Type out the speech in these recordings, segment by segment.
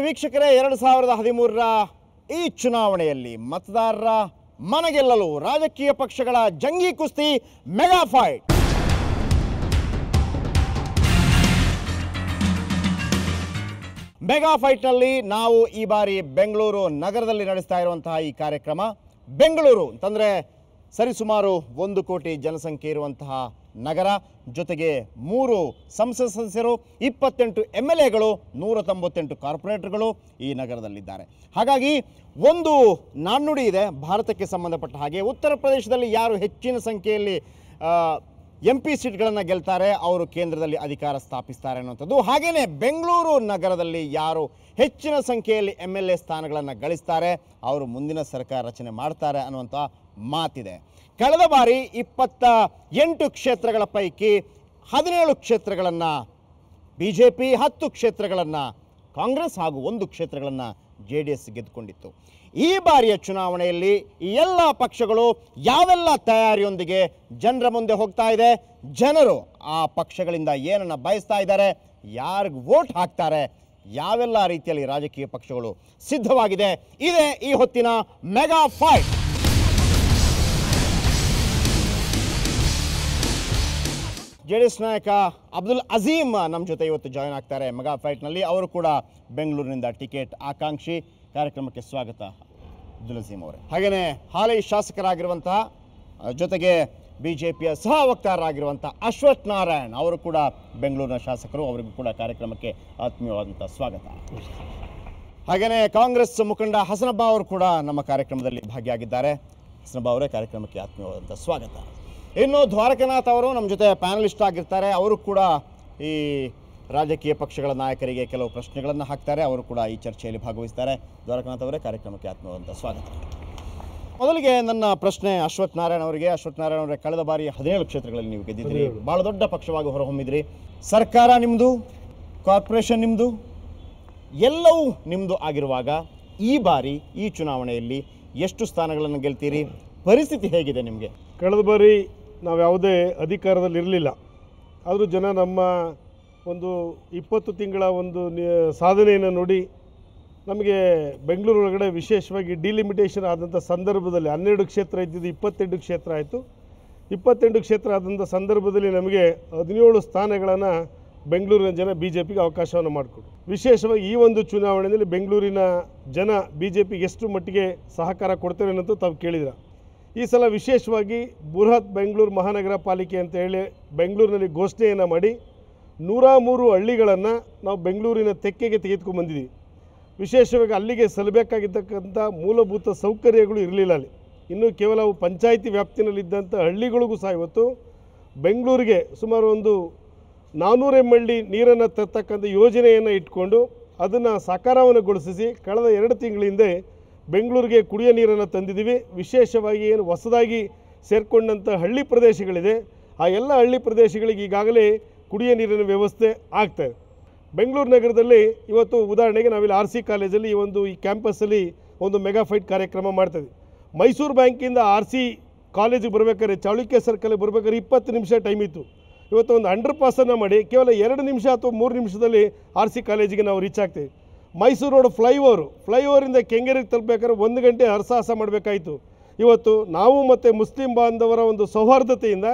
ವೀಕ್ಷಕರೇ 2013ರ ಈ ಚುನಾವಣೆಯಲ್ಲಿ ಮತದಾರರ ಮನಗೆಲ್ಲಲು ರಾಜಕೀಯ ಪಕ್ಷಗಳ ಜಂಗಿ ಕುಸ್ತಿ ಮೆಗಾ ಫೈಟ್. ಮೆಗಾ ಫೈಟ್ನಲ್ಲಿ ನಾವು ಈ ಬಾರಿ ಬೆಂಗಳೂರು ನಗರದಲ್ಲಿ ನಡೆಸ್ತಾ ಇರುವಂತಹ ಈ ಕಾರ್ಯಕ್ರಮ. ಬೆಂಗಳೂರು ಅಂತಂದರೆ ಸರಿಸುಮಾರು 1 ಕೋಟಿ ಜನಸಂಖ್ಯೆ ಇರುವಂತಹ ನಗರ, ಜೊತೆಗೆ 3 ಸಂಸತ್ ಸದಸ್ಯರು, 28 MLAಗಳು, 198 ಕಾರ್ಪೊರೇಟರ್ಗಳು ಈ ನಗರದಲ್ಲಿದ್ದಾರೆ. ಹಾಗಾಗಿ ಒಂದು ನಾಣ್ಣುಡಿ ಇದೆ ಭಾರತಕ್ಕೆ ಸಂಬಂಧಪಟ್ಟ ಹಾಗೆ. ಉತ್ತರ ಪ್ರದೇಶದಲ್ಲಿ ಯಾರು ಹೆಚ್ಚಿನ ಸಂಖ್ಯೆಯಲ್ಲಿ MP ಸೀಟ್ಗಳನ್ನು ಗೆಲ್ತಾರೆ ಅವರು ಕೇಂದ್ರದಲ್ಲಿ ಅಧಿಕಾರ ಸ್ಥಾಪಿಸ್ತಾರೆ ಅನ್ನುವಂಥದ್ದು. ಹಾಗೆಯೇ ಬೆಂಗಳೂರು ನಗರದಲ್ಲಿ ಯಾರು ಹೆಚ್ಚಿನ ಸಂಖ್ಯೆಯಲ್ಲಿ MLA ಸ್ಥಾನಗಳನ್ನು ಗಳಿಸ್ತಾರೆ ಅವರು ಮುಂದಿನ ಸರ್ಕಾರ ರಚನೆ ಮಾಡ್ತಾರೆ ಅನ್ನುವಂಥ ಮಾತಿದೆ. ಕಳೆದ ಬಾರಿ 28 ಕ್ಷೇತ್ರಗಳ ಪೈಕಿ 17 ಕ್ಷೇತ್ರಗಳನ್ನು BJP, 10 ಕ್ಷೇತ್ರಗಳನ್ನು ಕಾಂಗ್ರೆಸ್ ಹಾಗೂ 1 ಕ್ಷೇತ್ರಗಳನ್ನು JDS ಗೆದ್ದುಕೊಂಡಿತ್ತು. ಈ ಬಾರಿಯ ಚುನಾವಣೆಯಲ್ಲಿ ಈ ಎಲ್ಲ ಪಕ್ಷಗಳು ಯಾವೆಲ್ಲ ತಯಾರಿಯೊಂದಿಗೆ ಜನರ ಮುಂದೆ ಹೋಗ್ತಾ ಇದೆ, ಜನರು ಆ ಪಕ್ಷಗಳಿಂದ ಏನನ್ನು ಬಯಸ್ತಾ ಇದ್ದಾರೆ, ಯಾರಿಗೆ ವೋಟ್ ಹಾಕ್ತಾರೆ, ಯಾವೆಲ್ಲ ರೀತಿಯಲ್ಲಿ ರಾಜಕೀಯ ಪಕ್ಷಗಳು ಸಿದ್ಧವಾಗಿದೆ, ಇದೇ ಈ ಹೊತ್ತಿನ ಮೆಗಾ ಫೈಟ್. JDS ನಾಯಕ ಅಬ್ದುಲ್ ಅಜೀಮ್ ನಮ್ಮ ಜೊತೆ ಇವತ್ತು ಜಾಯ್ನ್ ಆಗ್ತಾರೆ ಮೆಗಾ ಫೈಟ್ನಲ್ಲಿ. ಅವರು ಕೂಡ ಬೆಂಗಳೂರಿನಿಂದ ಟಿಕೆಟ್ ಆಕಾಂಕ್ಷಿ. ಕಾರ್ಯಕ್ರಮಕ್ಕೆ ಸ್ವಾಗತ ಅಬ್ದುಲ್ ಅಜೀಮ್ ಅವರೇ. ಹಾಗೆಯೇ ಹಾಲಿ ಶಾಸಕರಾಗಿರುವಂತಹ ಜೊತೆಗೆ BJPಯ ಸಹ ವಕ್ತಾರರಾಗಿರುವಂಥ ಅಶ್ವಥ್ ನಾರಾಯಣ್ ಅವರು ಕೂಡ ಬೆಂಗಳೂರಿನ ಶಾಸಕರು, ಅವರಿಗೂ ಕೂಡ ಕಾರ್ಯಕ್ರಮಕ್ಕೆ ಆತ್ಮೀಯವಾದಂಥ ಸ್ವಾಗತ. ಹಾಗೆಯೇ ಕಾಂಗ್ರೆಸ್ ಮುಖಂಡ ಹಸನಬ್ಬ ಅವರು ಕೂಡ ನಮ್ಮ ಕಾರ್ಯಕ್ರಮದಲ್ಲಿ ಭಾಗಿಯಾಗಿದ್ದಾರೆ. ಹಸನಬ್ಬ ಅವರೇ, ಕಾರ್ಯಕ್ರಮಕ್ಕೆ ಆತ್ಮೀಯವಾದಂಥ ಸ್ವಾಗತ. ಇನ್ನು ದ್ವಾರಕನಾಥ್ ಅವರು ನಮ್ಮ ಜೊತೆ ಪ್ಯಾನಲಿಸ್ಟ್ ಆಗಿರ್ತಾರೆ. ಅವರು ಕೂಡ ಈ ರಾಜಕೀಯ ಪಕ್ಷಗಳ ನಾಯಕರಿಗೆ ಕೆಲವು ಪ್ರಶ್ನೆಗಳನ್ನು ಹಾಕ್ತಾರೆ. ಅವರು ಕೂಡ ಈ ಚರ್ಚೆಯಲ್ಲಿ ಭಾಗವಹಿಸ್ತಾರೆ. ದ್ವಾರಕನಾಥ್ ಅವರೇ, ಕಾರ್ಯಕ್ರಮಕ್ಕೆ ಆತ್ಮೀಯವಾದಂಥ ಸ್ವಾಗತ. ಮೊದಲಿಗೆ ನನ್ನ ಪ್ರಶ್ನೆ ಅಶ್ವಥ್ ನಾರಾಯಣ್ ಅವರಿಗೆ. ಅಶ್ವಥ್ ನಾರಾಯಣ್ ಅವರೇ, ಕಳೆದ ಬಾರಿ 17 ಕ್ಷೇತ್ರಗಳಲ್ಲಿ ನೀವು ಗೆದ್ದಿದ್ರಿ, ಭಾಳ ದೊಡ್ಡ ಪಕ್ಷವಾಗಿ ಹೊರಹೊಮ್ಮಿದ್ರಿ. ಸರ್ಕಾರ ನಿಮ್ಮದು, ಕಾರ್ಪೊರೇಷನ್ ನಿಮ್ಮದು, ಎಲ್ಲವೂ ನಿಮ್ಮದು ಆಗಿರುವಾಗ ಈ ಬಾರಿ ಈ ಚುನಾವಣೆಯಲ್ಲಿ ಎಷ್ಟು ಸ್ಥಾನಗಳನ್ನು ಗೆಲ್ತೀರಿ? ಪರಿಸ್ಥಿತಿ ಹೇಗಿದೆ ನಿಮಗೆ? ಕಳೆದ ಬಾರಿ ನಾವು ಯಾವುದೇ ಅಧಿಕಾರದಲ್ಲಿ ಇರಲಿಲ್ಲ, ಆದರೂ ಜನ ನಮ್ಮ ಒಂದು 20 ತಿಂಗಳ ಒಂದು ಸಾಧನೆಯನ್ನು ನೋಡಿ ನಮಗೆ ಬೆಂಗಳೂರು ಒಳಗಡೆ ವಿಶೇಷವಾಗಿ ಡಿಲಿಮಿಟೇಷನ್ ಆದಂಥ ಸಂದರ್ಭದಲ್ಲಿ 12 ಕ್ಷೇತ್ರ ಇದ್ದಿದ್ದು 28 ಕ್ಷೇತ್ರ ಆಯಿತು. 28 ಕ್ಷೇತ್ರ ಆದಂಥ ಸಂದರ್ಭದಲ್ಲಿ ನಮಗೆ 17 ಸ್ಥಾನಗಳನ್ನು ಬೆಂಗಳೂರಿನ ಜನ BJPಗೆ ಅವಕಾಶವನ್ನು ಮಾಡಿಕೊಟ್ರು. ವಿಶೇಷವಾಗಿ ಈ ಒಂದು ಚುನಾವಣೆಯಲ್ಲಿ ಬೆಂಗಳೂರಿನ ಜನ BJPಗೆ ಎಷ್ಟು ಮಟ್ಟಿಗೆ ಸಹಕಾರ ಕೊಡ್ತಾರೆ ಅನ್ನೋದು ತಾವು ಕೇಳಿದ್ರ. ಈ ಸಲ ವಿಶೇಷವಾಗಿ ಬೃಹತ್ ಬೆಂಗಳೂರು ಮಹಾನಗರ ಪಾಲಿಕೆ ಅಂತ ಹೇಳಿ ಬೆಂಗಳೂರಿನಲ್ಲಿ ಘೋಷಣೆಯನ್ನು ಮಾಡಿ 103 ಹಳ್ಳಿಗಳನ್ನು ನಾವು ಬೆಂಗಳೂರಿನ ತೆಕ್ಕೆಗೆ ತೆಗೆದುಕೊಂಡು ಬಂದಿದ್ದೀವಿ. ವಿಶೇಷವಾಗಿ ಅಲ್ಲಿಗೆ ಸಲ್ಲಬೇಕಾಗಿರ್ತಕ್ಕಂಥ ಮೂಲಭೂತ ಸೌಕರ್ಯಗಳು ಇರಲಿಲ್ಲ. ಅಲ್ಲಿ ಇನ್ನೂ ಕೇವಲ ಪಂಚಾಯಿತಿ ವ್ಯಾಪ್ತಿನಲ್ಲಿದ್ದಂಥ ಹಳ್ಳಿಗಳಿಗೂ ಸಹ ಇವತ್ತು ಬೆಂಗಳೂರಿಗೆ ಸುಮಾರು ಒಂದು 400 MLD ನೀರನ್ನು ತರ್ತಕ್ಕಂಥ ಯೋಜನೆಯನ್ನು ಇಟ್ಕೊಂಡು ಅದನ್ನು ಸಾಕಾರವನ್ನುಗೊಳಿಸಿ ಕಳೆದ 2 ತಿಂಗಳ ಹಿಂದೆ ಬೆಂಗಳೂರಿಗೆ ಕುಡಿಯೋ ನೀರನ್ನು ತಂದಿದ್ದೀವಿ. ವಿಶೇಷವಾಗಿ ಏನು ಹೊಸದಾಗಿ ಸೇರಿಕೊಂಡಂಥ ಹಳ್ಳಿ ಪ್ರದೇಶಗಳಿದೆ, ಆ ಎಲ್ಲ ಹಳ್ಳಿ ಪ್ರದೇಶಗಳಿಗೆ ಈಗಾಗಲೇ ಕುಡಿಯೋ ನೀರಿನ ವ್ಯವಸ್ಥೆ ಆಗ್ತಾಯಿದೆ. ಬೆಂಗಳೂರು ನಗರದಲ್ಲಿ ಇವತ್ತು ಉದಾಹರಣೆಗೆ ನಾವಿಲ್ಲಿ RC ಕಾಲೇಜಲ್ಲಿ ಈ ಕ್ಯಾಂಪಸ್ಸಲ್ಲಿ ಒಂದು ಮೆಗಾ ಫೈಟ್ ಕಾರ್ಯಕ್ರಮ ಮಾಡ್ತಾಯಿದ್ವಿ. ಮೈಸೂರು ಬ್ಯಾಂಕಿಂದ RC ಕಾಲೇಜಿಗೆ ಬರಬೇಕಾದ್ರೆ ಚಾಳುಕ್ಯ ಸರ್ಕಲ್ಗೆ ಬರಬೇಕಾದ್ರೆ 20 ನಿಮಿಷ ಟೈಮ್ ಇತ್ತು. ಇವತ್ತು ಒಂದು ಅಂಡರ್ ಪಾಸನ್ನು ಮಾಡಿ ಕೇವಲ 2 ನಿಮಿಷ ಅಥವಾ 3 ನಿಮಿಷದಲ್ಲಿ RC ಕಾಲೇಜಿಗೆ ನಾವು ರೀಚ್ ಆಗ್ತೀವಿ. ಮೈಸೂರು ರೋಡ್ ಫ್ಲೈಓವರಿಂದ ಕೆಂಗೇರಿಗೆ ತಲುಪಬೇಕಾದ್ರೆ 1 ಗಂಟೆ ಹರಸಾಹಸ ಮಾಡಬೇಕಾಯಿತು. ಇವತ್ತು ನಾವು ಮತ್ತು ಮುಸ್ಲಿಂ ಬಾಂಧವರ ಒಂದು ಸೌಹಾರ್ದತೆಯಿಂದ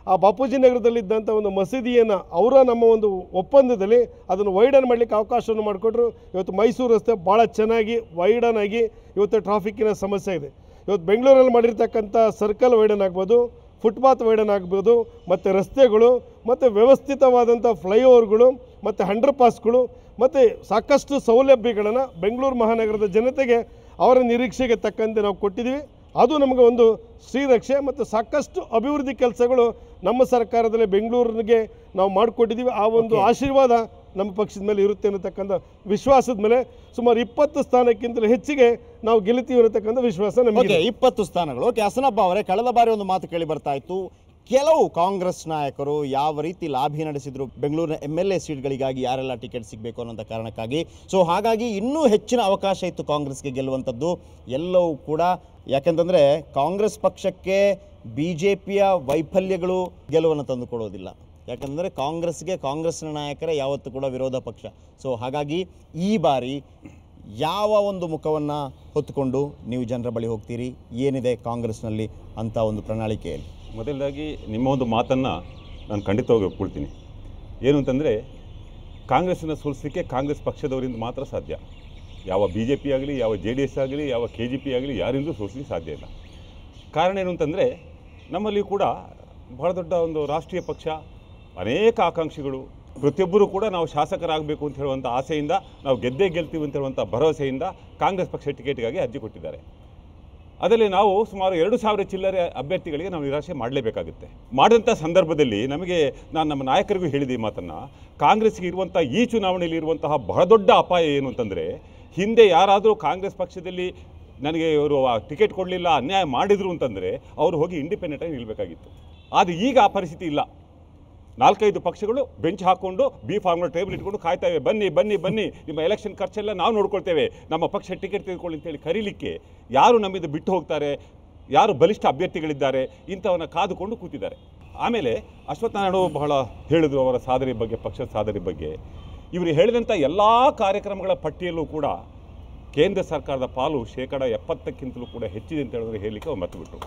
ಆ ಬಾಪೂಜಿ ನಗರದಲ್ಲಿದ್ದಂಥ ಒಂದು ಮಸೀದಿಯನ್ನು ಅವರ ನಮ್ಮ ಒಂದು ಒಪ್ಪಂದದಲ್ಲಿ ಅದನ್ನು ವೈಡನ್ ಮಾಡಲಿಕ್ಕೆ ಅವಕಾಶವನ್ನು ಮಾಡಿಕೊಟ್ರು. ಇವತ್ತು ಮೈಸೂರು ರಸ್ತೆ ಭಾಳ ಚೆನ್ನಾಗಿ ವೈಡನ್ ಆಗಿ ಇವತ್ತು ಟ್ರಾಫಿಕ್ಕಿನ ಸಮಸ್ಯೆ ಇದೆ. ಇವತ್ತು ಬೆಂಗಳೂರಲ್ಲಿ ಮಾಡಿರ್ತಕ್ಕಂಥ ಸರ್ಕಲ್ ವೈಡನ್ ಆಗ್ಬೋದು, ಫುಟ್ಪಾತ್ ವೈಡನ್ ಆಗ್ಬೋದು, ಮತ್ತು ರಸ್ತೆಗಳು, ಮತ್ತು ವ್ಯವಸ್ಥಿತವಾದಂಥ ಫ್ಲೈಓವರ್ಗಳು, ಮತ್ತು ಅಂಡರ್ ಪಾಸ್ಗಳು, ಮತ್ತು ಸಾಕಷ್ಟು ಸೌಲಭ್ಯಗಳನ್ನು ಬೆಂಗಳೂರು ಮಹಾನಗರದ ಜನತೆಗೆ ಅವರ ನಿರೀಕ್ಷೆಗೆ ತಕ್ಕಂತೆ ನಾವು ಕೊಟ್ಟಿದ್ದೀವಿ. ಅದು ನಮಗೆ ಒಂದು ಶ್ರೀರಕ್ಷೆ ಮತ್ತು ಸಾಕಷ್ಟು ಅಭಿವೃದ್ಧಿ ಕೆಲಸಗಳು ನಮ್ಮ ಸರ್ಕಾರದಲ್ಲಿ ಬೆಂಗಳೂರಿಗೆ ನಾವು ಮಾಡಿಕೊಟ್ಟಿದ್ದೀವಿ. ಆ ಒಂದು ಆಶೀರ್ವಾದ ನಮ್ಮ ಪಕ್ಷದ ಮೇಲೆ ಇರುತ್ತೆ ಅನ್ನತಕ್ಕಂಥ ವಿಶ್ವಾಸದ ಮೇಲೆ ಸುಮಾರು 20 ಸ್ಥಾನಕ್ಕಿಂತಲೂ ಹೆಚ್ಚಿಗೆ ನಾವು ಗೆಲ್ತೀವಿ ಅನ್ನತಕ್ಕಂಥ ವಿಶ್ವಾಸ ನಮಗೆ. 20 ಸ್ಥಾನಗಳು. ಓಕೆ, ಹಸನಬ್ಬ ಅವರೇ, ಕಳೆದ ಬಾರಿ ಒಂದು ಮಾತು ಕೇಳಿ ಬರ್ತಾ ಇತ್ತು, ಕೆಲವು ಕಾಂಗ್ರೆಸ್ ನಾಯಕರು ಯಾವ ರೀತಿ ಲಾಭಿ ನಡೆಸಿದ್ರು ಬೆಂಗಳೂರಿನ MLA ಸೀಟ್ಗಳಿಗಾಗಿ, ಯಾರೆಲ್ಲ ಟಿಕೆಟ್ ಸಿಗಬೇಕು ಅನ್ನೋಂಥ ಕಾರಣಕ್ಕಾಗಿ. ಸೊ ಹಾಗಾಗಿ ಇನ್ನೂ ಹೆಚ್ಚಿನ ಅವಕಾಶ ಇತ್ತು ಕಾಂಗ್ರೆಸ್ಗೆ ಗೆಲ್ಲುವಂಥದ್ದು. ಎಲ್ಲವೂ ಕೂಡ ಯಾಕೆಂತಂದರೆ ಕಾಂಗ್ರೆಸ್ ಪಕ್ಷಕ್ಕೆ BJPಯ ವೈಫಲ್ಯಗಳು ಗೆಲುವನ್ನು ತಂದು ಕೊಡೋದಿಲ್ಲ. ಯಾಕಂದರೆ ಕಾಂಗ್ರೆಸ್ನ ನಾಯಕರೇ ಯಾವತ್ತೂ ಕೂಡ ವಿರೋಧ ಪಕ್ಷ. ಸೊ ಹಾಗಾಗಿ ಈ ಬಾರಿ ಯಾವ ಒಂದು ಮುಖವನ್ನು ಹೊತ್ತುಕೊಂಡು ನೀವು ಜನರ ಬಳಿ ಹೋಗ್ತೀರಿ, ಏನಿದೆ ಕಾಂಗ್ರೆಸ್ನಲ್ಲಿ ಅಂತ ಒಂದು ಪ್ರಣಾಳಿಕೆಯಲ್ಲಿ? ಮೊದಲದಾಗಿ ನಿಮ್ಮ ಒಂದು ಮಾತನ್ನು ನಾನು ಖಂಡಿತವಾಗಿ ಒಪ್ಕೊಳ್ತೀನಿ. ಏನು ಅಂತಂದರೆ, ಕಾಂಗ್ರೆಸ್ಸನ್ನು ಸೋಲಿಸಲಿಕ್ಕೆ ಕಾಂಗ್ರೆಸ್ ಪಕ್ಷದವರಿಂದ ಮಾತ್ರ ಸಾಧ್ಯ. ಯಾವ BJP ಆಗಲಿ, ಯಾವ JDS ಆಗಲಿ, ಯಾವ KJP ಆಗಲಿ, ಯಾರಿಂದೂ ಸೋಲಿಸಲಿಕ್ಕೆ ಸಾಧ್ಯ ಇಲ್ಲ. ಕಾರಣ ಏನು ಅಂತಂದರೆ, ನಮ್ಮಲ್ಲಿ ಕೂಡ ಬಹಳ ದೊಡ್ಡ ಒಂದು ರಾಷ್ಟ್ರೀಯ ಪಕ್ಷ, ಅನೇಕ ಆಕಾಂಕ್ಷಿಗಳು, ಪ್ರತಿಯೊಬ್ಬರೂ ಕೂಡ ನಾವು ಶಾಸಕರಾಗಬೇಕು ಅಂತ ಹೇಳುವಂಥ ಆಸೆಯಿಂದ, ನಾವು ಗೆದ್ದೇ ಗೆಲ್ತೀವಿ ಅಂತ ಹೇಳುವಂಥ ಭರವಸೆಯಿಂದ ಕಾಂಗ್ರೆಸ್ ಪಕ್ಷ ಟಿಕೆಟ್ಗಾಗಿ ಅರ್ಜಿ ಕೊಟ್ಟಿದ್ದಾರೆ. ಅದರಲ್ಲಿ ನಾವು ಸುಮಾರು 2,000 ಚಿಲ್ಲರೆ ಅಭ್ಯರ್ಥಿಗಳಿಗೆ ನಾವು ನಿರಾಶೆ ಮಾಡಲೇಬೇಕಾಗುತ್ತೆ. ಮಾಡಿದಂಥ ಸಂದರ್ಭದಲ್ಲಿ ನಾನು ನಮ್ಮ ನಾಯಕರಿಗೂ ಹೇಳಿದೆ ಈ ಮಾತನ್ನು, ಕಾಂಗ್ರೆಸ್ಗೆ ಇರುವಂಥ ಈ ಚುನಾವಣೆಯಲ್ಲಿ ಇರುವಂತಹ ಬಹಳ ದೊಡ್ಡ ಅಪಾಯ ಏನು ಅಂತಂದರೆ, ಹಿಂದೆ ಯಾರಾದರೂ ಕಾಂಗ್ರೆಸ್ ಪಕ್ಷದಲ್ಲಿ ನನಗೆ ಇವರು ಟಿಕೆಟ್ ಕೊಡಲಿಲ್ಲ, ಅನ್ಯಾಯ ಮಾಡಿದರು ಅಂತಂದರೆ ಅವರು ಹೋಗಿ ಇಂಡಿಪೆಂಡೆಂಟಾಗಿ ನಿಲ್ಲಬೇಕಾಗಿತ್ತು. ಆದರೆ ಈಗ ಆ ಪರಿಸ್ಥಿತಿ ಇಲ್ಲ. 4-5 ಪಕ್ಷಗಳು ಬೆಂಚ್ ಹಾಕ್ಕೊಂಡು B.Pharm ಟೇಬಲ್ ಇಟ್ಕೊಂಡು ಕಾಯ್ತೇವೆ, ಬನ್ನಿ ಬನ್ನಿ ಬನ್ನಿ, ನಿಮ್ಮ ಎಲೆಕ್ಷನ್ ಖರ್ಚೆಲ್ಲ ನಾವು ನೋಡ್ಕೊಳ್ತೇವೆ, ನಮ್ಮ ಪಕ್ಷ ಟಿಕೆಟ್ ತೆಗೆದುಕೊಳ್ಳಿ ಅಂತೇಳಿ ಕರೀಲಿಕ್ಕೆ ಯಾರು ನಮ್ಮಿಂದ ಬಿಟ್ಟು ಹೋಗ್ತಾರೆ, ಯಾರು ಬಲಿಷ್ಠ ಅಭ್ಯರ್ಥಿಗಳಿದ್ದಾರೆ, ಇಂಥವನ್ನ ಕಾದುಕೊಂಡು ಕೂತಿದ್ದಾರೆ. ಆಮೇಲೆ ಅಶ್ವತ್ಥನಾರಾಯಣ ಬಹಳ ಹೇಳಿದರು ಅವರ ಸಾಧನೆ ಬಗ್ಗೆ, ಪಕ್ಷದ ಸಾಧನೆ ಬಗ್ಗೆ. ಇವರು ಹೇಳಿದಂಥ ಎಲ್ಲ ಕಾರ್ಯಕ್ರಮಗಳ ಪಟ್ಟಿಯಲ್ಲೂ ಕೂಡ ಕೇಂದ್ರ ಸರ್ಕಾರದ ಪಾಲು 70%ಕ್ಕಿಂತಲೂ ಕೂಡ ಹೆಚ್ಚಿದೆ ಅಂತ ಹೇಳಿದ್ರೆ ಹೇಳಲಿಕ್ಕೆ ಅವ್ರು ಮರ್ತುಬಿಟ್ರು.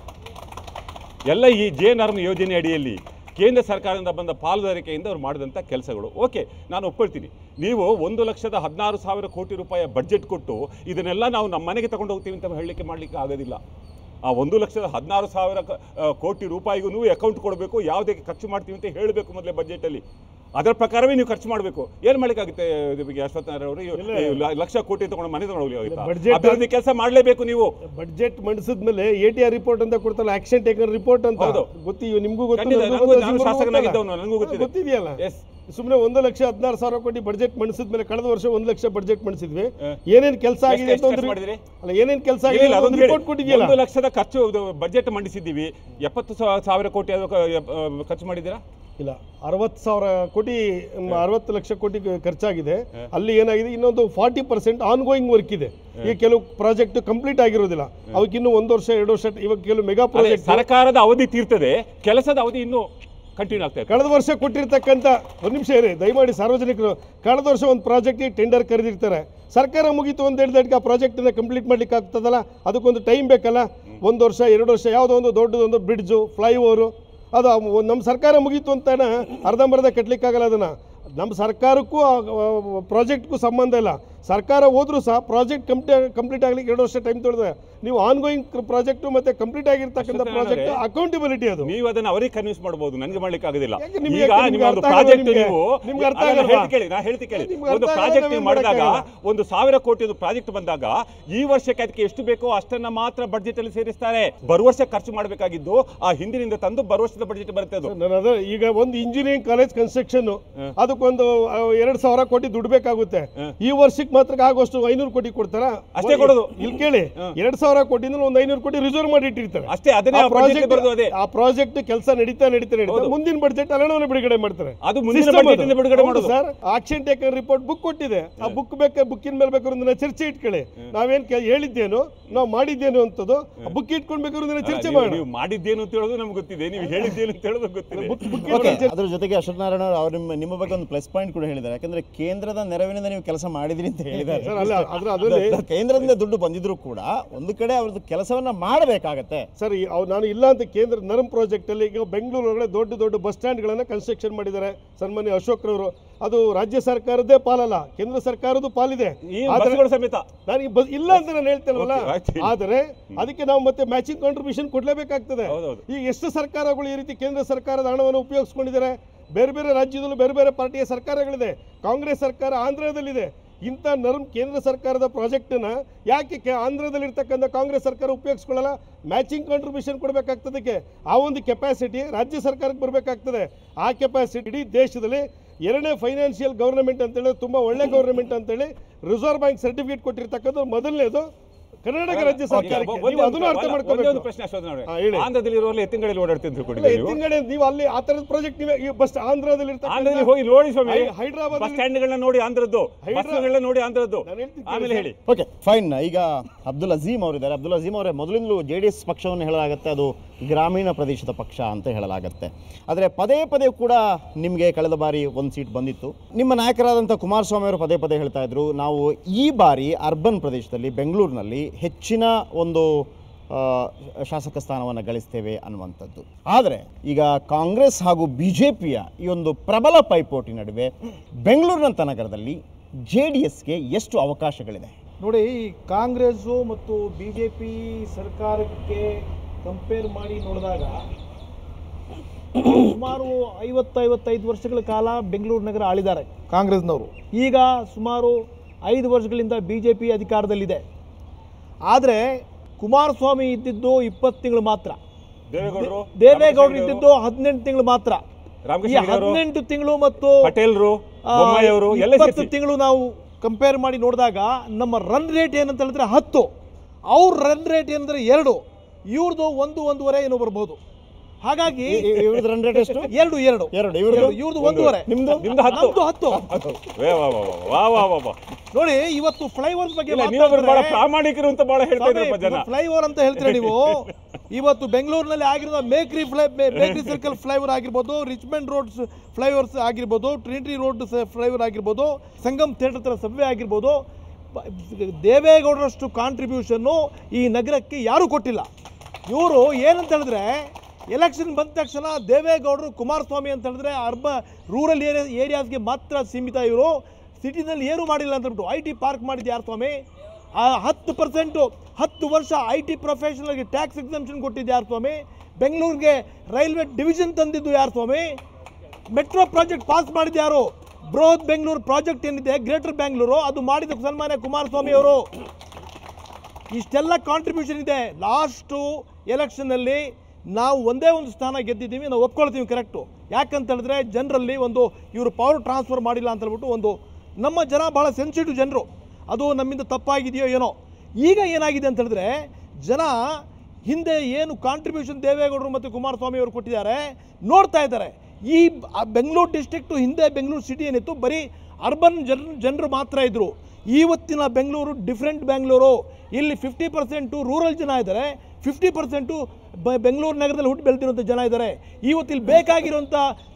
ಎಲ್ಲ ಈ JNRM ಯೋಜನೆ ಅಡಿಯಲ್ಲಿ ಕೇಂದ್ರ ಸರ್ಕಾರದಿಂದ ಬಂದ ಪಾಲುದಾರಿಕೆಯಿಂದ ಅವ್ರು ಮಾಡಿದಂಥ ಕೆಲಸಗಳು. ಓಕೆ, ನಾನು ಒಪ್ಕೊಳ್ತೀನಿ. ನೀವು 1,16,000 ಕೋಟಿ ರೂಪಾಯಿ ಬಡ್ಜೆಟ್ ಕೊಟ್ಟು ಇದನ್ನೆಲ್ಲ ನಾವು ನಮ್ಮ ಮನೆಗೆ ತಗೊಂಡು ಹೋಗ್ತೀವಿ ಅಂತ ಹೇಳಲಿಕ್ಕೆ ಮಾಡಲಿಕ್ಕೆ ಆಗೋದಿಲ್ಲ. ಆ 1,16,000 ಕೋಟಿ ರೂಪಾಯಿಗೂ ಅಕೌಂಟ್ ಕೊಡಬೇಕು, ಯಾವುದಕ್ಕೆ ಖರ್ಚು ಮಾಡ್ತೀವಿ ಅಂತ ಹೇಳಬೇಕು ಮೊದಲೇ ಬಜೆಟಲ್ಲಿ. ಅದರ ಪ್ರಕಾರವೇ ನೀವು ಖರ್ಚು ಮಾಡಬೇಕು. ಏನು ಮಾಡಲಿಕ್ಕಾಗುತ್ತೆ ಅಶ್ವತ್ಥನಾರಾಯಣ ಅವರು? ಲಕ್ಷ ಕೋಟಿ ತಗೊಂಡು ಮನೆ ತಗೊಂಡು ಅಭಿವೃದ್ಧಿ ಕೆಲಸ ಮಾಡಲೇಬೇಕು. ನೀವು ಬಡ್ಜೆಟ್ ಮಂಡಿಸಿದ್ಮೇಲೆ ATR ರಿಪೋರ್ಟ್ ಅಂತ ಕೊಡ್ತಾರಲ್ಲ, ಆಕ್ಷನ್ ಟೇಕನ್ ರಿಪೋರ್ಟ್ ಅಂತ, ಗೊತ್ತಿ ನಿಮಗೂ ಶಾಸಕನಾಗಿದ್ದವನು, ನನಗೂ ಗೊತ್ತಿದೆಯಲ್ಲ. ಸುಮ್ಮನೆ 1,16,000 ಕೋಟಿ ಬಡ್ಜೆಟ್ ಮಂಡಿಸಿದ್ಮೇಲೆ ಕಳೆದ ವರ್ಷ 1 ಲಕ್ಷ ಬಡ್ಜೆಟ್ ಮಂಡಿಸಿದ್ವಿ. ಏನೇನು ಕೆಲಸ ಆಗಿದೆ ಅಲ್ಲ, ಏನೇನು ಕೆಲಸ ಆಗಿದೆ ರಿಪೋರ್ಟ್ ಕೊಟ್ಟಿದೆಯಲ್ಲ. 1 ಲಕ್ಷದ ಖರ್ಚು ಬಡ್ಜೆಟ್ ಮಂಡಿಸಿದ್ದೀವಿ. 70,000 ಕೋಟಿ ಖರ್ಚು ಮಾಡಿದ್ದೀರಾ? ಇಲ್ಲ, 60,000 ಕೋಟಿ, 60 ಲಕ್ಷ ಕೋಟಿ ಖರ್ಚಾಗಿದೆ. ಅಲ್ಲಿ ಏನಾಗಿದೆ, ಇನ್ನೊಂದು 40% ಆನ್ಗೋಯಿಂಗ್ ವರ್ಕ್ ಇದೆ. ಈಗ ಕೆಲವು ಪ್ರಾಜೆಕ್ಟ್ ಕಂಪ್ಲೀಟ್ ಆಗಿರೋದಿಲ್ಲ, ಅವಕ್ಕಿನ್ನೂ 1 ವರ್ಷ 2 ವರ್ಷ. ಇವಾಗ ಕೆಲವು ಮೆಗಾ ಪ್ರಾಜೆಕ್ಟ್ ಸರ್ಕಾರದ ಅವಧಿ ತೀರ್ತದೆ, ಕೆಲಸದ ಅವಧಿ ಇನ್ನೂ ಕಂಟಿನ್ಯೂ ಆಗ್ತಾ ಇದೆ. ಕಳೆದ ವರ್ಷ ಕೊಟ್ಟಿರ್ತಕ್ಕಂಥ, ಒಂದು ನಿಮಿಷ ಇರಿ ದಯಮಾಡಿ ಸಾರ್ವಜನಿಕರು, ಕಳೆದ ವರ್ಷ ಒಂದು ಪ್ರಾಜೆಕ್ಟಿಗೆ ಟೆಂಡರ್ ಕರೆದಿರ್ತಾರೆ, ಸರ್ಕಾರ ಮುಗೀತು ಅಂತ ಹೇಳಿದಕ್ಕೆ ಆ ಪ್ರಾಜೆಕ್ಟನ್ನು ಕಂಪ್ಲೀಟ್ ಮಾಡ್ಲಿಕ್ಕೆ ಆಗ್ತದಲ್ಲ, ಅದಕ್ಕೊಂದು ಟೈಮ್ ಬೇಕಲ್ಲ. 1 ವರ್ಷ 2 ವರ್ಷ, ಯಾವುದೋ ಒಂದು ದೊಡ್ಡದೊಂದು ಬ್ರಿಡ್ಜು, ಫ್ಲೈಓವರು, ಅದು ನಮ್ಮ ಸರ್ಕಾರ ಮುಗೀತು ಅಂತಾನೆ ಅರ್ಧಂಬರ್ಧ ಕಟ್ಟಲಿಕ್ಕಾಗಲ್ಲ. ಅದನ್ನು ನಮ್ಮ ಸರ್ಕಾರಕ್ಕೂ ಪ್ರಾಜೆಕ್ಟ್ಗೂ ಸಂಬಂಧ ಇಲ್ಲ. ಸರ್ಕಾರ ಹೋದ್ರೂ ಸಹ ಪ್ರಾಜೆಕ್ಟ್ ಕಂಪ್ಲೀಟ್ ಆಗಲಿಕ್ಕೆ 2 ವರ್ಷ ಟೈಮ್ ತೊಳೆದ್ರೆ, ನೀವು ಆನ್ಗೋಯಿಂಗ್ ಪ್ರಾಜೆಕ್ಟ್ ಮತ್ತೆ ಕಂಪ್ಲೀಟ್ ಆಗಿರ್ತಕ್ಕಂಥ ಪ್ರಾಜೆಕ್ಟ್ ಅಕೌಂಟಬಿಲಿಟಿ ಅದು. ನೀವು ಅದನ್ನ ಅವರಿಗೆ ಕನ್ವಿನ್ಸ್ ಮಾಡಬಹುದು, ನನಗೆ ಮಾಡ್ಲಿಕ್ಕೆ ಆಗೋದಿಲ್ಲ. ನಿಮ್ಗೆ ಈಗ ನಿಮ್ಮ ಒಂದು ಪ್ರಾಜೆಕ್ಟ್ ನೀವು ನಿಮ್ಗೆ ಅರ್ಥ ಆಗಲ್ಲ. ಕೇಳಿ, ಒಂದು ಪ್ರಾಜೆಕ್ಟ್ ನೀವು ಮಾಡಿದಾಗ 1,000 ಕೋಟಿ ಪ್ರಾಜೆಕ್ಟ್ ಬಂದಾಗ ಈ ವರ್ಷಕ್ಕೆ ಅದಕ್ಕೆ ಎಷ್ಟು ಬೇಕೋ ಅಷ್ಟನ್ನ ಮಾತ್ರ ಬಡ್ಜೆಟ್ ಅಲ್ಲಿ ಸೇರಿಸ್ತಾರೆ. ಬರುವ ವರ್ಷ ಖರ್ಚು ಮಾಡಬೇಕಾಗಿದ್ದು ಆ ಹಿಂದಿನಿಂದ ತಂದು ಬರುವ ವರ್ಷದ ಬಡ್ಜೆಟ್ ಬರುತ್ತೆ. ಅದು ಈಗ ಒಂದು ಇಂಜಿನಿಯರಿಂಗ್ ಕಾಲೇಜ್ ಕನ್ಸ್ಟ್ರಕ್ಷನ್, ಅದಕ್ಕೊಂದು 2,000 ಕೋಟಿ ದುಡ್ಡು ಬೇಕಾಗುತ್ತೆ. ಈ ವರ್ಷಕ್ಕೆ ಮಾತ್ರ ಆಗೋಷ್ಟು 500 ಕೋಟಿ ಕೊಡ್ತಾರ, ಅಷ್ಟೇ ಕೊಡೋದು. ಇಲ್ಲಿ ಕೇಳಿ, 2,000 ಕೋಟಿಯಿಂದ ಒಂದು 500 ಕೋಟಿ ರಿಸರ್ವ್ ಮಾಡಿ ಇಟ್ಟಿರ್ತಾರೆ ಅಷ್ಟೇ. ಅದನ್ನೇ ಆ ಪ್ರಾಜೆಕ್ಟ್ ಕೆಲಸ ನಡೀತಾ ಮುಂದಿನ ಬಡ್ಜೆಟ್ ಅಲ್ಲೇ ಬಿಡುಗಡೆ ಮಾಡ್ತಾರೆ. ಅದು ಮುಂದಿನ ಬಡ್ಜೆಟ್ ಬಿಡುಗಡೆ ಮಾಡೋದು sir. Action taken report book ಕೊಟ್ಟಿದೆ, ಆ ಬುಕ್ ಬುಕ್ಕಿನ ಮೇಲೆ ಬೇಕಾದ್ರೆ ಚರ್ಚೆ ಇಟ್ಕೊಳ್ಳಿ. ನಾವೇನ್ ಹೇಳಿದ್ದೇನು, ನಾವು ಮಾಡಿದ್ದೇನು ಅಂತದ್ದು ಬುಕ್ ಇಟ್ಕೊಂಡ್ಬೇಕಾದ್ರೆ ಚರ್ಚೆ ಮಾಡಿ. ನೀವು ಮಾಡಿದ್ದೇನು ಅಂತ ಹೇಳೋದು ನಮ್ಗೆ ಗೊತ್ತಿದೆ, ನೀವು ಹೇಳಿದ್ದೇನು ಅಂತ ಹೇಳೋದು ಗೊತ್ತಿದೆ. ಅದ್ರ ಜೊತೆಗೆ ಅಶ್ವತ್ಥನಾರಾಯಣ ಅವರು ನಿಮ್ಮ ಬಗ್ಗೆ ಒಂದು ಪ್ಲಸ್ ಪಾಯಿಂಟ್ ಕೂಡ ಹೇಳಿದ್ದಾರೆ. ಯಾಕಂದ್ರೆ ಕೇಂದ್ರದ ನೆರವಿನಿಂದ ನೀವು ಕೆಲಸ ಮಾಡಿದ್ರಿ ಅಂತ ಹೇಳಿದ್ದಾರೆ. ಕೇಂದ್ರದಿಂದ ದುಡ್ಡು ಬಂದಿದ್ರು ಕೂಡ ಒಂದು ಕಡೆ ಅವ್ರದ್ದು ಕೆಲಸವನ್ನ ಮಾಡಬೇಕಾಗತ್ತೆ ಸರ್. ನಾನು ಇಲ್ಲ ಅಂತ ಕೇಂದ್ರ ನರಮ್ ಪ್ರಾಜೆಕ್ಟ್ ಅಲ್ಲಿ ಈಗ ಬೆಂಗಳೂರು ಒಳಗಡೆ ದೊಡ್ಡ ದೊಡ್ಡ ಬಸ್ ಸ್ಟ್ಯಾಂಡ್ ಗಳನ್ನ ಕನ್ಸ್ಟ್ರಕ್ಷನ್ ಮಾಡಿದ್ದಾರೆ ಸನ್ಮಾನ್ಯ ಅಶೋಕ್ ರವರು. ಅದು ರಾಜ್ಯ ಸರ್ಕಾರದೇ ಪಾಲಲ್ಲ, ಕೇಂದ್ರ ಸರ್ಕಾರದ ಪಾಲಿದೆ ಸಮೇತ. ನಾನು ಇಲ್ಲ ಅಂತ ನಾನು ಹೇಳ್ತೇನಲ್ಲ, ಆದರೆ ಅದಕ್ಕೆ ನಾವು ಮತ್ತೆ ಮ್ಯಾಚಿಂಗ್ ಕಾಂಟ್ರಿಬ್ಯೂಷನ್ ಕೊಡ್ಲೇಬೇಕಾಗ್ತದೆ. ಈಗ ಎಷ್ಟು ಸರ್ಕಾರಗಳು ಈ ರೀತಿ ಕೇಂದ್ರ ಸರ್ಕಾರದ ಹಣವನ್ನು ಉಪಯೋಗಿಸ್ಕೊಂಡಿದ್ದಾರೆ. ಬೇರೆ ಬೇರೆ ರಾಜ್ಯದಲ್ಲೂ ಬೇರೆ ಬೇರೆ ಪಾರ್ಟಿಯ ಸರ್ಕಾರಗಳಿದೆ. ಕಾಂಗ್ರೆಸ್ ಸರ್ಕಾರ ಆಂಧ್ರದಲ್ಲಿದೆ. ಇಂಥ ನರ್ಮ್ ಕೇಂದ್ರ ಸರ್ಕಾರದ ಪ್ರಾಜೆಕ್ಟನ್ನು ಯಾಕೆ ಆಂಧ್ರದಲ್ಲಿರ್ತಕ್ಕಂಥ ಕಾಂಗ್ರೆಸ್ ಸರ್ಕಾರ ಉಪಯೋಗಿಸ್ಕೊಳ್ಳಲ್ಲ? Matching contribution ಕೊಡಬೇಕಾಗ್ತದಕ್ಕೆ. ಆ ಒಂದು ಕೆಪಾಸಿಟಿ ರಾಜ್ಯ ಸರ್ಕಾರಕ್ಕೆ ಬರಬೇಕಾಗ್ತದೆ. ಆ ಕೆಪಾಸಿಟಿ ಇಡೀ ದೇಶದಲ್ಲಿ 2ನೇ ಫೈನಾನ್ಷಿಯಲ್ ಗೌರ್ಮೆಂಟ್ ಅಂತೇಳಿ, ತುಂಬ ಒಳ್ಳೆ ಗೌರ್ಮೆಂಟ್ ಅಂತೇಳಿ ರಿಸರ್ವ್ ಬ್ಯಾಂಕ್ ಸರ್ಟಿಫಿಕೇಟ್ ಕೊಟ್ಟಿರ್ತಕ್ಕಂಥ ಮೊದಲನೇದು ಕರ್ನಾಟಕ ರಾಜ್ಯ ಸರ್ಕಾರಕ್ಕೆ. ನೀವು ಅದನ್ನು ಅರ್ಥ ಮಾಡ್ಕೋಬೇಕು. ಪ್ರಶ್ನೆ ಆಂಧ್ರದಲ್ಲಿ ಎತ್ತಿನಗಡೆಯಲ್ಲಿ ಓಡಾಡ್ತಿದ್ರು, ಎತ್ತಿನಗಡೆ ನೀವು ಅಲ್ಲಿ ಆ ತರದ ಪ್ರಾಜೆಕ್ಟ್ ನೀವು ಬಸ್ ಆಂಧ್ರದಲ್ಲಿ ಹೋಗಿ ನೋಡಿ ಸ್ವಾಮಿ. ಹೈದರಾಬಾದ್ ಬಸ್ ಸ್ಟ್ಯಾಂಡ್ಗಳನ್ನ ನೋಡಿ ಆಂಧ್ರದ್ದು, ಬಸ್ಗಳನ್ನ ನೋಡಿ ಆಂಧ್ರದ್ದು. ಆಮೇಲೆ ಹೇಳಿ. Okay fine. ಈಗ ಅಬ್ದುಲ್ ಅಜೀಮ್ ಅವರಿದ್ದಾರೆ. ಅಬ್ದುಲ್ ಅಜೀಮ್ ಅವರೇ, ಮೊದಲಿಂದಲೂ JDS ಪಕ್ಷವನ್ನು ಹೇಳಲಾಗುತ್ತೆ, ಅದು ಗ್ರಾಮೀಣ ಪ್ರದೇಶದ ಪಕ್ಷ ಅಂತ ಹೇಳಲಾಗತ್ತೆ. ಆದರೆ ಪದೇ ಪದೇ ಕೂಡ ನಿಮಗೆ ಕಳೆದ ಬಾರಿ ಒಂದು ಸೀಟ್ ಬಂದಿತ್ತು. ನಿಮ್ಮ ನಾಯಕರಾದಂಥ ಕುಮಾರಸ್ವಾಮಿ ಅವರು ಪದೇ ಪದೇ ಹೇಳ್ತಾ ಇದ್ರು, ನಾವು ಈ ಬಾರಿ ಅರ್ಬನ್ ಪ್ರದೇಶದಲ್ಲಿ ಬೆಂಗಳೂರಿನಲ್ಲಿ ಹೆಚ್ಚಿನ ಒಂದು ಶಾಸಕ ಸ್ಥಾನವನ್ನು ಗಳಿಸ್ತೇವೆ ಅನ್ನುವಂಥದ್ದು. ಆದರೆ ಈಗ ಕಾಂಗ್ರೆಸ್ ಹಾಗೂ BJPಯ ಈ ಒಂದು ಪ್ರಬಲ ಪೈಪೋಟಿ ನಡುವೆ ಬೆಂಗಳೂರಿನಂಥ ನಗರದಲ್ಲಿ JDSಗೆ ಎಷ್ಟು ಅವಕಾಶಗಳಿದೆ? ನೋಡಿ, ಕಾಂಗ್ರೆಸ್ಸು ಮತ್ತು BJP ಸರ್ಕಾರಕ್ಕೆ ಕಂಪೇರ್ ಮಾಡಿ ನೋಡಿದಾಗ ಸುಮಾರು 50-55 ವರ್ಷಗಳ ಕಾಲ ಬೆಂಗಳೂರು ನಗರ ಆಳಿದ್ದಾರೆ ಕಾಂಗ್ರೆಸ್ನವರು. ಈಗ ಸುಮಾರು 5 ವರ್ಷಗಳಿಂದ BJP ಅಧಿಕಾರದಲ್ಲಿದೆ. ಆದರೆ ಕುಮಾರಸ್ವಾಮಿ ಇದ್ದಿದ್ದು 20 ತಿಂಗಳು ಮಾತ್ರ, ದೇವೇಗೌಡರು ಇದ್ದಿದ್ದು 18 ತಿಂಗಳು ಮಾತ್ರ. ಈ 18 ತಿಂಗಳು ಮತ್ತು ಪಟೇಲ್ರು 20 ತಿಂಗಳು ನಾವು ಕಂಪೇರ್ ಮಾಡಿ ನೋಡಿದಾಗ ನಮ್ಮ ರನ್ ರೇಟ್ ಏನಂತ ಹೇಳಿದ್ರೆ 10, ಅವ್ರ ರನ್ ರೇಟ್ ಏನಂದ್ರೆ 2, ಇವ್ರದ್ದು 1-1.5 ಏನೋ ಬರ್ಬೋದು. ಹಾಗಾಗಿ ಇವ್ರದ್ದು ರನ್ ರೇಟ್ ಎಷ್ಟು? 2 ಇವ್ರದ್ದು 1.5, ನಿಮ್ದು 10. ನೋಡಿ, ಇವತ್ತು ಫ್ಲೈಓವರ್ ಬಗ್ಗೆ ಪ್ರಾಮಾಣಿಕರು ಅಂತ ಬಹಳ ಹೇಳ್ತಾ ಇದ್ದಾರೆ ಜನ. ಫ್ಲೈಓವರ್ ಅಂತ ಹೇಳ್ತೀರಾ ನೀವು. ಇವತ್ತು ಬೆಂಗಳೂರಿನಲ್ಲಿ ಆಗಿರೋ ಬೇಕ್ರಿ ಸರ್ಕಲ್ ಫ್ಲೈಓವರ್ ಆಗಿರ್ಬೋದು, ರಿಚ್ಮೆಂಡ್ ರೋಡ್ ಫ್ಲೈಓವರ್ಸ್ ಆಗಿರ್ಬೋದು, ಟ್ರಿನಿಟಿ ರೋಡ್ ಫ್ಲೈಓವರ್ ಆಗಿರ್ಬೋದು, ಸಂಗಮ್ ಥಿಯೇಟರ್ ತರ ಸಬ್ವೆ ಆಗಿರ್ಬೋದು, ದೇವೇಗೌಡರಷ್ಟು ಕಾಂಟ್ರಿಬ್ಯೂಷನ್ನು ಈ ನಗರಕ್ಕೆ ಯಾರೂ ಕೊಟ್ಟಿಲ್ಲ. ಇವರು ಏನಂತ ಹೇಳಿದ್ರೆ, ಎಲೆಕ್ಷನ್ ಬಂದ ತಕ್ಷಣ ದೇವೇಗೌಡರು ಕುಮಾರಸ್ವಾಮಿ ಅಂತ ಹೇಳಿದ್ರೆ ರೂರಲ್ ಏರಿಯಾಸ್ಗೆ ಮಾತ್ರ ಸೀಮಿತ. ಇವರು ಸಿಟಿನಲ್ಲಿ ಏನೂ ಮಾಡಿಲ್ಲ ಅಂತ ಹೇಳ್ಬಿಟ್ಟು IT ಪಾರ್ಕ್ ಮಾಡಿದ್ದು ಯಾರು ಸ್ವಾಮಿ? 10% 10 ವರ್ಷ IT ಪ್ರೊಫೆಷನಲ್ಗೆ ಟ್ಯಾಕ್ಸ್ ಎಕ್ಸಂಪ್ಷನ್ ಕೊಟ್ಟಿದ್ದು ಯಾರು ಸ್ವಾಮಿ? ಬೆಂಗಳೂರಿಗೆ ರೈಲ್ವೆ ಡಿವಿಷನ್ ತಂದಿದ್ದು ಯಾರು ಸ್ವಾಮಿ? ಮೆಟ್ರೋ ಪ್ರಾಜೆಕ್ಟ್ ಪಾಸ್ ಮಾಡಿದ್ದು ಯಾರು? ಬೃಹತ್ ಬೆಂಗಳೂರು ಪ್ರಾಜೆಕ್ಟ್ ಏನಿದೆ ಗ್ರೇಟರ್ ಬೆಂಗಳೂರು, ಅದು ಮಾಡಿದ ಸನ್ಮಾನ್ಯ ಕುಮಾರಸ್ವಾಮಿ ಅವರು. ಇಷ್ಟೆಲ್ಲ ಕಾಂಟ್ರಿಬ್ಯೂಷನ್ ಇದೆ. ಲಾಸ್ಟು ಎಲೆಕ್ಷನ್ನಲ್ಲಿ ನಾವು ಒಂದೇ ಒಂದು ಸ್ಥಾನ ಗೆದ್ದಿದ್ದೀವಿ, ನಾವು ಒಪ್ಕೊಳ್ತೀವಿ, ಕರೆಕ್ಟು. ಯಾಕಂತ ಹೇಳಿದ್ರೆ ಜನರಲ್ಲಿ ಒಂದು ಇವರು ಪವರ್ ಟ್ರಾನ್ಸ್ಫರ್ ಮಾಡಿಲ್ಲ ಅಂತ ಹೇಳ್ಬಿಟ್ಟು ಒಂದು ನಮ್ಮ ಜನ ಭಾಳ ಸೆನ್ಸಿಟಿವ್ ಜನರು, ಅದು ನಮ್ಮಿಂದ ತಪ್ಪಾಗಿದೆಯೋ ಏನೋ. ಈಗ ಏನಾಗಿದೆ ಅಂತ ಹೇಳಿದ್ರೆ, ಜನ ಹಿಂದೆ ಏನು ಕಾಂಟ್ರಿಬ್ಯೂಷನ್ ದೇವೇಗೌಡರು ಮತ್ತು ಕುಮಾರಸ್ವಾಮಿ ಅವರು ಕೊಟ್ಟಿದ್ದಾರೆ ನೋಡ್ತಾ ಇದ್ದಾರೆ. ಈ ಬೆಂಗಳೂರು ಡಿಸ್ಟ್ರಿಕ್ಟು ಹಿಂದೆ ಬೆಂಗಳೂರು ಸಿಟಿ ಏನಿತ್ತು ಬರೀ ಅರ್ಬನ್ ಜನರು ಮಾತ್ರ ಇದ್ದರು. ಇವತ್ತಿನ ಬೆಂಗಳೂರು ಡಿಫ್ರೆಂಟ್ ಬೆಂಗಳೂರು. ಇಲ್ಲಿ 50% ರೂರಲ್ ಜನ ಇದ್ದಾರೆ, 50% ಬೆಂಗಳೂರು ನಗರದಲ್ಲಿ ಹುಟ್ಟು ಬೆಳೆದಿರುವಂಥ ಜನ ಇದ್ದಾರೆ. ಇವತ್ತಿಲ್ಲಿ ಬೇಕಾಗಿರುವಂಥ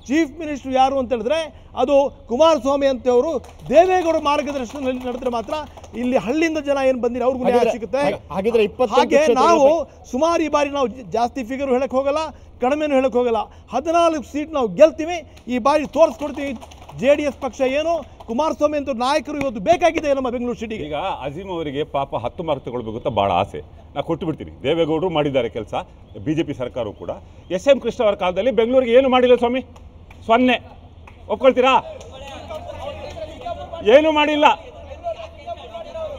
ಚೀಫ್ ಮಿನಿಸ್ಟರ್ ಯಾರು ಅಂತ ಹೇಳಿದ್ರೆ ಅದು ಕುಮಾರಸ್ವಾಮಿ ಅಂತವರು. ದೇವೇಗೌಡ ಮಾರ್ಗದರ್ಶನದಲ್ಲಿ ನಡೆದ್ರೆ ಮಾತ್ರ ಇಲ್ಲಿ ಹಳ್ಳಿಯಿಂದ ಜನ ಏನು ಬಂದಿರೋ ಅವ್ರಿಗೂ ನ್ಯಾಯ ಸಿಗುತ್ತೆ. ಹಾಗೆ ನಾವು ಸುಮಾರು ಈ ಬಾರಿ ನಾವು ಜಾಸ್ತಿ ಫಿಗರ್ ಹೇಳಕ್ಕೆ ಹೋಗಲ್ಲ, ಕಡಿಮೆನೂ ಹೇಳಕ್ಕೆ ಹೋಗಲ್ಲ. 14 ಸೀಟ್ ನಾವು ಗೆಲ್ತೀವಿ. ಈ ಬಾರಿ ತೋರಿಸ್ಕೊಡ್ತೀವಿ JDS ಪಕ್ಷ ಏನು, ಕುಮಾರಸ್ವಾಮಿ ಅಂತ ನಾಯಕರು ಇವತ್ತು ಬೇಕಾಗಿದೆ ನಮ್ಮ ಬೆಂಗಳೂರು ಸಿಟಿಗೆ. ಈಗ ಅಜೀಮ್ ಅವರಿಗೆ ಪಾಪ 10 ಮಾರ್ಕ್ ತಗೊಳ್ಬೇಕು ಅಂತ ಭಾಳ ಆಸೆ. ನಾನು ಕೊಟ್ಟು ಬಿಡ್ತೀನಿ. ದೇವೇಗೌಡರು ಮಾಡಿದ್ದಾರೆ ಕೆಲಸ, BJP ಸರ್ಕಾರವು ಕೂಡ. SM ಕೃಷ್ಣ ಅವರ ಕಾಲದಲ್ಲಿ ಬೆಂಗಳೂರಿಗೆ ಏನು ಮಾಡಿಲ್ಲ ಸ್ವಾಮಿ, 0. ಒಪ್ಕೊಳ್ತೀರಾ? ಏನು ಮಾಡಿಲ್ಲ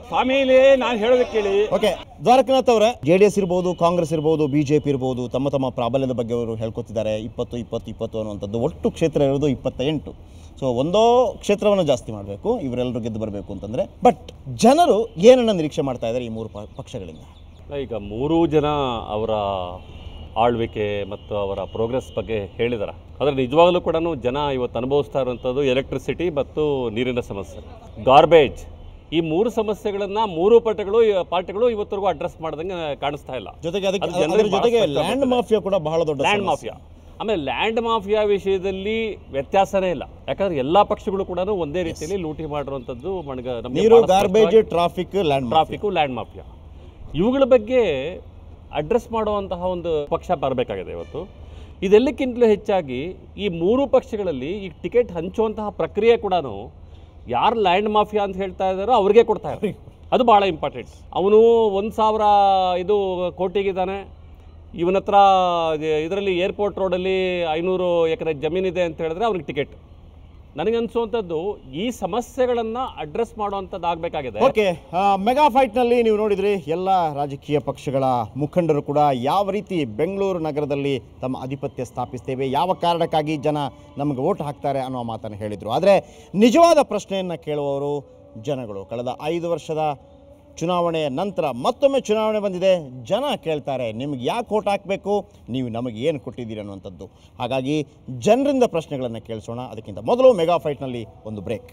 ಸ್ವಾಮಿ. ಇಲ್ಲಿ ನಾನು ಹೇಳೋದಕ್ಕೆ ಕೇಳಿ. ಓಕೆ, ದ್ವಾರಕನಾಥ್ ಅವರೇ, JDS ಇರ್ಬೋದು, ಕಾಂಗ್ರೆಸ್ ಇರ್ಬೋದು, BJP ಇರ್ಬೋದು, ತಮ್ಮ ಪ್ರಾಬಲ್ಯದ ಬಗ್ಗೆ ಅವರು ಹೇಳ್ಕೊತಿದ್ದಾರೆ. 20 ಅನ್ನುವಂಥದ್ದು. ಒಟ್ಟು ಕ್ಷೇತ್ರ ಇರೋದು 28. ಸೊ ಒಂದೋ ಕ್ಷೇತ್ರವನ್ನು ಜಾಸ್ತಿ ಮಾಡಬೇಕು, ಇವರೆಲ್ಲರೂ ಗೆದ್ದು ಬರಬೇಕು ಅಂತಂದರೆ. ಬಟ್ ಜನರು ಏನನ್ನು ನಿರೀಕ್ಷೆ ಮಾಡ್ತಾ ಇದ್ದಾರೆ ಈ 3 ಪಕ್ಷಗಳಿಂದ? ಈಗ 3 ಜನ ಅವರ ಆಳ್ವಿಕೆ ಮತ್ತು ಅವರ ಪ್ರೋಗ್ರೆಸ್ ಬಗ್ಗೆ ಹೇಳಿದ್ದಾರೆ. ಆದರೆ ನಿಜವಾಗಲೂ ಕೂಡ ಜನ ಇವತ್ತು ಅನುಭವಿಸ್ತಾ ಇರುವಂಥದ್ದು ಎಲೆಕ್ಟ್ರಿಸಿಟಿ ಮತ್ತು ನೀರಿನ ಸಮಸ್ಯೆ, ಗಾರ್ಬೇಜ್. ಈ 3 ಸಮಸ್ಯೆಗಳನ್ನು 3 ಪಾರ್ಟಿಗಳು ಇವತ್ತರೆಗೂ ಅಡ್ರೆಸ್ ಮಾಡ್ದಂಗೆ ಕಾಣಿಸ್ತಾ ಇಲ್ಲ. ಜೊತೆಗೆ ಲ್ಯಾಂಡ್ ಮಾಫಿಯಾ ಕೂಡ ಬಹಳ ದೊಡ್ಡ ಲ್ಯಾಂಡ್ ಮಾಫಿಯಾ. ಆಮೇಲೆ ಲ್ಯಾಂಡ್ ಮಾಫಿಯಾ ವಿಷಯದಲ್ಲಿ ವ್ಯತ್ಯಾಸನೇ ಇಲ್ಲ. ಯಾಕಂದ್ರೆ ಎಲ್ಲಾ ಪಕ್ಷಗಳು ಕೂಡ ಒಂದೇ ರೀತಿಯಲ್ಲಿ ಲೂಟಿ ಮಾಡಿರುವಂಥದ್ದು. ಟ್ರಾಫಿಕ್ ಲ್ಯಾಂಡ್ ಮಾಫಿಯಾ ಇವುಗಳ ಬಗ್ಗೆ ಅಡ್ರೆಸ್ ಮಾಡುವಂತಹ ಒಂದು ಪಕ್ಷ ಬರಬೇಕಾಗಿದೆ ಇವತ್ತು. ಇದೆಲ್ಲಕ್ಕಿಂತಲೂ ಹೆಚ್ಚಾಗಿ ಈ 3 ಪಕ್ಷಗಳಲ್ಲಿ ಈ ಟಿಕೆಟ್ ಹಂಚುವಂತಹ ಪ್ರಕ್ರಿಯೆ ಕೂಡ ಯಾರು ಲ್ಯಾಂಡ್ ಮಾಫಿಯಾ ಅಂತ ಹೇಳ್ತಾ ಇದ್ದಾರೋ ಅವ್ರಿಗೆ ಕೊಡ್ತಾ ಇದ್ದಾರೆ. ಅದು ಭಾಳ ಇಂಪಾರ್ಟೆಂಟ್. ಅವನು 1,000 ಕೋಟಿಗಿದ್ದಾನೆ, ಇವನ ಹತ್ರ ಇದರಲ್ಲಿ ಏರ್ಪೋರ್ಟ್ ರೋಡಲ್ಲಿ 500 ಎಕರೆ ಜಮೀನಿದೆ ಅಂತ ಹೇಳಿದ್ರೆ ಅವ್ರಿಗೆ ಟಿಕೆಟ್. ನನಗನ್ಸುವಂಥದ್ದು ಈ ಸಮಸ್ಯೆಗಳನ್ನು ಅಡ್ರೆಸ್ ಮಾಡುವಂಥದ್ದು ಆಗಬೇಕಾಗಿದೆ. ಓಕೆ, ಮೆಗಾ ಫೈಟ್ನಲ್ಲಿ ನೀವು ನೋಡಿದ್ರಿ, ಎಲ್ಲ ರಾಜಕೀಯ ಪಕ್ಷಗಳ ಮುಖಂಡರು ಕೂಡ ಯಾವ ರೀತಿ ಬೆಂಗಳೂರು ನಗರದಲ್ಲಿ ತಮ್ಮ ಆಧಿಪತ್ಯ ಸ್ಥಾಪಿಸ್ತೇವೆ, ಯಾವ ಕಾರಣಕ್ಕಾಗಿ ಜನ ನಮಗೆ ವೋಟ್ ಹಾಕ್ತಾರೆ ಅನ್ನೋ ಮಾತನ್ನು ಹೇಳಿದರು. ಆದರೆ ನಿಜವಾದ ಪ್ರಶ್ನೆಯನ್ನು ಕೇಳುವವರು ಜನಗಳು. ಕಳೆದ 5 ವರ್ಷದ ಚುನಾವಣೆಯ ನಂತರ ಮತ್ತೊಮ್ಮೆ ಚುನಾವಣೆ ಬಂದಿದೆ. ಜನ ಕೇಳ್ತಾರೆ, ನಿಮ್ಗೆ ಯಾಕೆ ವೋಟ್ ಹಾಕಬೇಕು, ನೀವು ನಮಗೆ ಏನು ಕೊಟ್ಟಿದ್ದೀರಿ ಅನ್ನುವಂಥದ್ದು. ಹಾಗಾಗಿ ಜನರಿಂದ ಪ್ರಶ್ನೆಗಳನ್ನು ಕೇಳಿಸೋಣ. ಅದಕ್ಕಿಂತ ಮೊದಲು ಮೆಗಾ ಫೈಟ್ನಲ್ಲಿ ಒಂದು ಬ್ರೇಕ್.